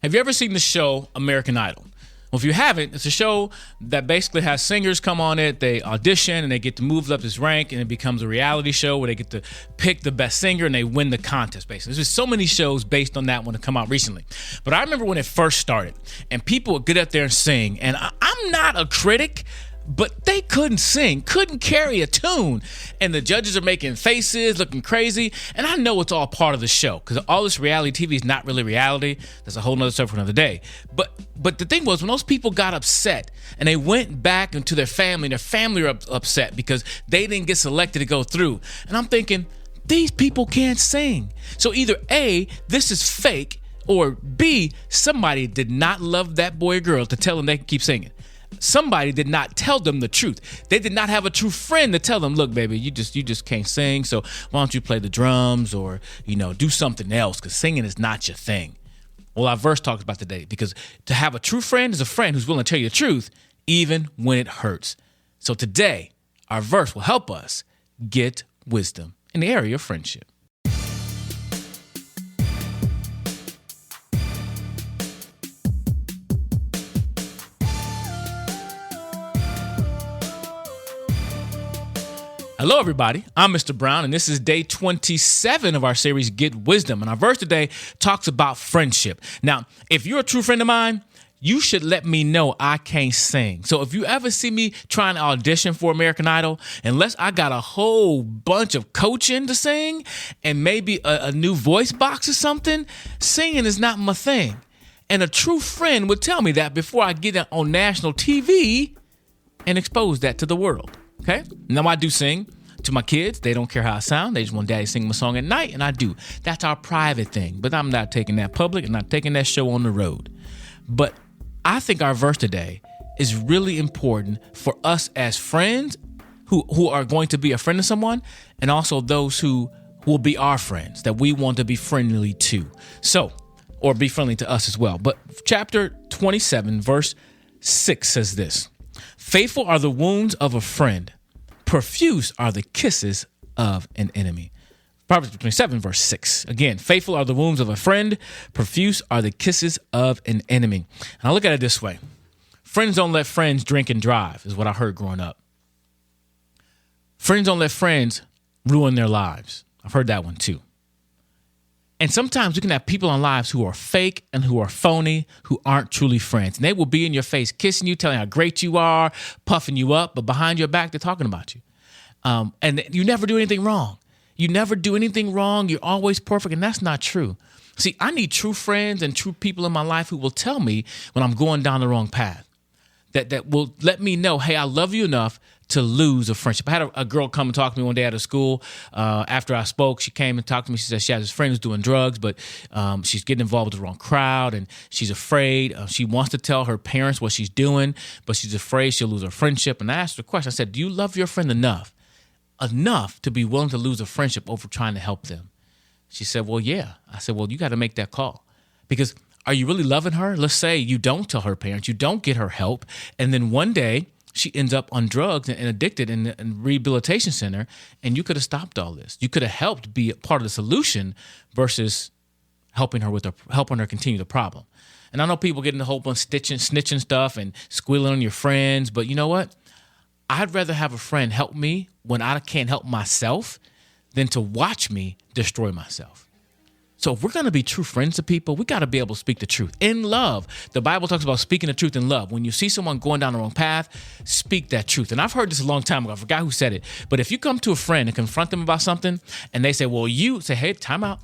Have you ever seen the show American Idol? Well, if you haven't, it's a show that basically has singers come on it, they audition, and they get to move up this rank, and it becomes a reality show where they get to pick the best singer, and they win the contest, basically. There's just so many shows based on that one that come out recently. But I remember when it first started, and people would get up there and sing, and I'm not a critic, but they couldn't sing, couldn't carry a tune. And the judges are making faces, looking crazy. And I know it's all part of the show because all this reality TV is not really reality. That's a whole nother stuff for another day. But the thing was, when those people got upset and they went back into their family were upset because they didn't get selected to go through. And I'm thinking, these people can't sing. So either A, this is fake, or B, somebody did not love that boy or girl to tell them they can keep singing. Somebody did not tell them the truth. They did not have a true friend to tell them, look, baby, you just can't sing, so why don't you play the drums or, do something else, because singing is not your thing. Well, our verse talks about today, because to have a true friend is a friend who's willing to tell you the truth, even when it hurts. So today, our verse will help us get wisdom in the area of friendship. Hello, everybody. I'm Mr. Brown, and this is day 27 of our series, Get Wisdom. And our verse today talks about friendship. Now, if you're a true friend of mine, you should let me know I can't sing. So if you ever see me trying to audition for American Idol, unless I got a whole bunch of coaching to sing and maybe a new voice box or something, singing is not my thing. And a true friend would tell me that before I get on national TV and expose that to the world. Okay? Now I do sing to my kids. They don't care how I sound. They just want daddy to sing my song at night, and I do. That's our private thing. But I'm not taking that public and not taking that show on the road. But I think our verse today is really important for us as friends who are going to be a friend to someone, and also those who will be our friends that we want to be friendly to. So, or be friendly to us as well. But chapter 27, verse 6 says this: faithful are the wounds of a friend. Profuse are the kisses of an enemy. Proverbs 27, verse 6. Again, faithful are the wounds of a friend. Profuse are the kisses of an enemy. And I look at it this way. Friends don't let friends drink and drive, is what I heard growing up. Friends don't let friends ruin their lives. I've heard that one too. And sometimes we can have people in our lives who are fake and who are phony, who aren't truly friends. And they will be in your face, kissing you, telling you how great you are, puffing you up, but behind your back, they're talking about you. And you never do anything wrong. You never do anything wrong. You're always perfect, and that's not true. See, I need true friends and true people in my life who will tell me when I'm going down the wrong path, that will let me know, hey, I love you enough to lose a friendship. I had a girl come and talk to me one day out of school. After I spoke, she came and talked to me. She said she has this friend who's doing drugs, but she's getting involved with the wrong crowd, and she's afraid. She wants to tell her parents what she's doing, but she's afraid she'll lose her friendship. And I asked her a question. I said, do you love your friend enough to be willing to lose a friendship over trying to help them? She said, well, yeah. I said, well, you got to make that call, because are you really loving her? Let's say you don't tell her parents, you don't get her help, and then one day she ends up on drugs and addicted in a rehabilitation center, and you could have stopped all this. You could have helped be a part of the solution versus helping her continue the problem. And I know people get in the whole bunch of snitching stuff and squealing on your friends, but you know what? I'd rather have a friend help me when I can't help myself than to watch me destroy myself. So if we're going to be true friends to people, we got to be able to speak the truth in love. The Bible talks about speaking the truth in love. When you see someone going down the wrong path, speak that truth. And I've heard this a long time ago. I forgot who said it. But if you come to a friend and confront them about something, and they say, well, you say, hey, time out.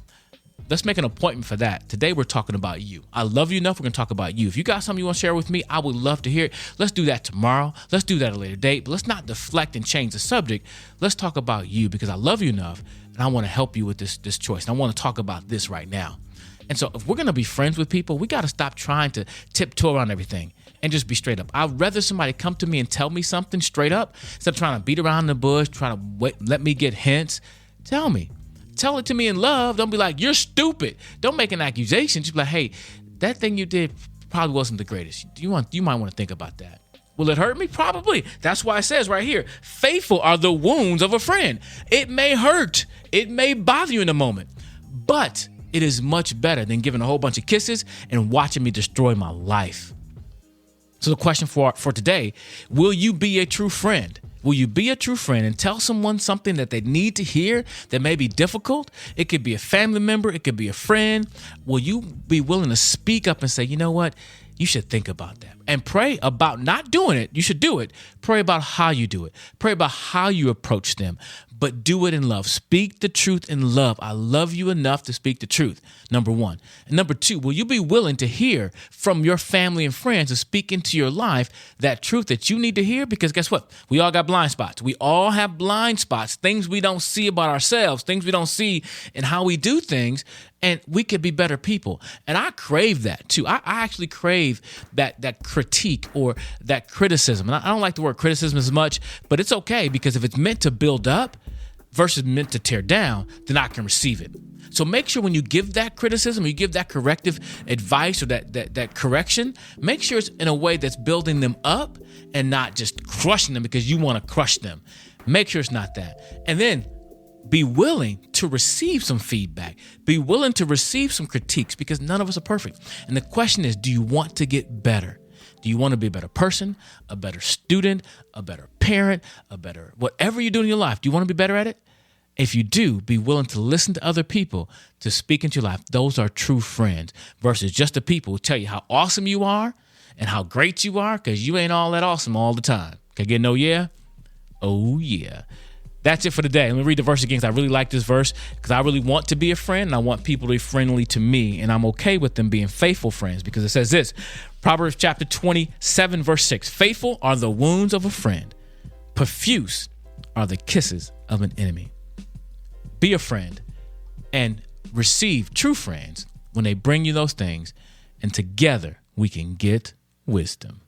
Let's make an appointment for that. Today, we're talking about you. I love you enough. We're going to talk about you. If you got something you want to share with me, I would love to hear it. Let's do that tomorrow. Let's do that at a later date. But let's not deflect and change the subject. Let's talk about you, because I love you enough, and I want to help you with this choice. And I want to talk about this right now. And so if we're going to be friends with people, we got to stop trying to tiptoe around everything and just be straight up. I'd rather somebody come to me and tell me something straight up instead of trying to beat around the bush, trying to let me get hints. Tell me. Tell it to me in love. Don't be like, you're stupid. Don't make an accusation. Just be like, hey, that thing you did probably wasn't the greatest. You might want to think about that. Will it hurt me? Probably. That's why it says right here, faithful are the wounds of a friend. It may hurt. It may bother you in a moment. But It is much better than giving a whole bunch of kisses and watching me destroy my life. So the question for today, will you be a true friend? Will you be a true friend and tell someone something that they need to hear that may be difficult? It could be a family member. It could be a friend. Will you be willing to speak up and say, you know what? You should think about that and pray about not doing it. You should do it. Pray about how you do it. Pray about how you approach them, but do it in love. Speak the truth in love. I love you enough to speak the truth, number one. And number two, will you be willing to hear from your family and friends to speak into your life that truth that you need to hear? Because guess what? We all got blind spots. We all have blind spots, things we don't see about ourselves, things we don't see in how we do things. And we could be better people. And I crave that too. I actually crave that critique or that criticism. And I don't like the word criticism as much, but it's okay, because if it's meant to build up versus meant to tear down, then I can receive it. So make sure when you give that criticism, you give that corrective advice or that correction, make sure it's in a way that's building them up and not just crushing them because you want to crush them. Make sure it's not that. And then be willing to receive some feedback. Be willing to receive some critiques, because none of us are perfect. And the question is, do you want to get better? Do you want to be a better person, a better student, a better parent, a better whatever you do in your life? Do you want to be better at it? If you do, be willing to listen to other people to speak into your life. Those are true friends versus just the people who tell you how awesome you are and how great you are, because you ain't all that awesome all the time. Can I get no yeah? Oh, yeah. That's it for today. Let me read the verse again, because I really like this verse, because I really want to be a friend and I want people to be friendly to me, and I'm okay with them being faithful friends, because it says this, Proverbs chapter 27, verse 6, faithful are the wounds of a friend, profuse are the kisses of an enemy. Be a friend and receive true friends when they bring you those things, and together we can get wisdom.